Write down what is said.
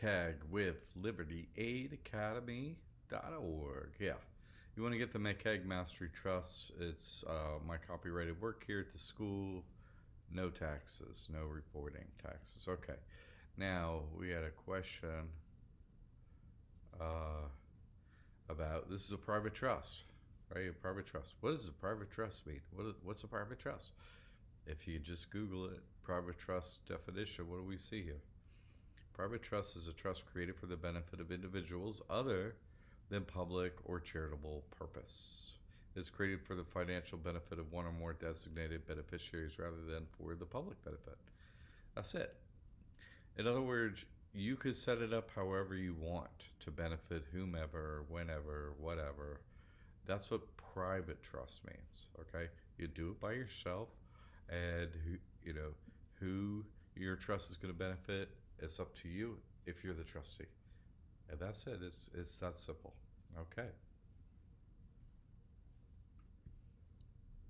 Tag with libertyaidacademy.org. Yeah. You want to get the MECAG Mastery Trust. It's my copyrighted work here at the school. No taxes, no reporting taxes. Okay. Now, we had a question about this is a private trust, right? A private trust. What does a private trust mean? What's a private trust? If you just Google it, private trust definition, what do we see here? Private trust is a trust created for the benefit of individuals other than public or charitable purpose. It is created for the financial benefit of one or more designated beneficiaries rather than for the public benefit. That's it. In other words, you could set it up however you want to benefit whomever, whenever, whatever. That's what private trust means. Okay, you do it by yourself, and who your trust is going to benefit. It's up to you if you're the trustee, and that's it. It's that simple. Okay.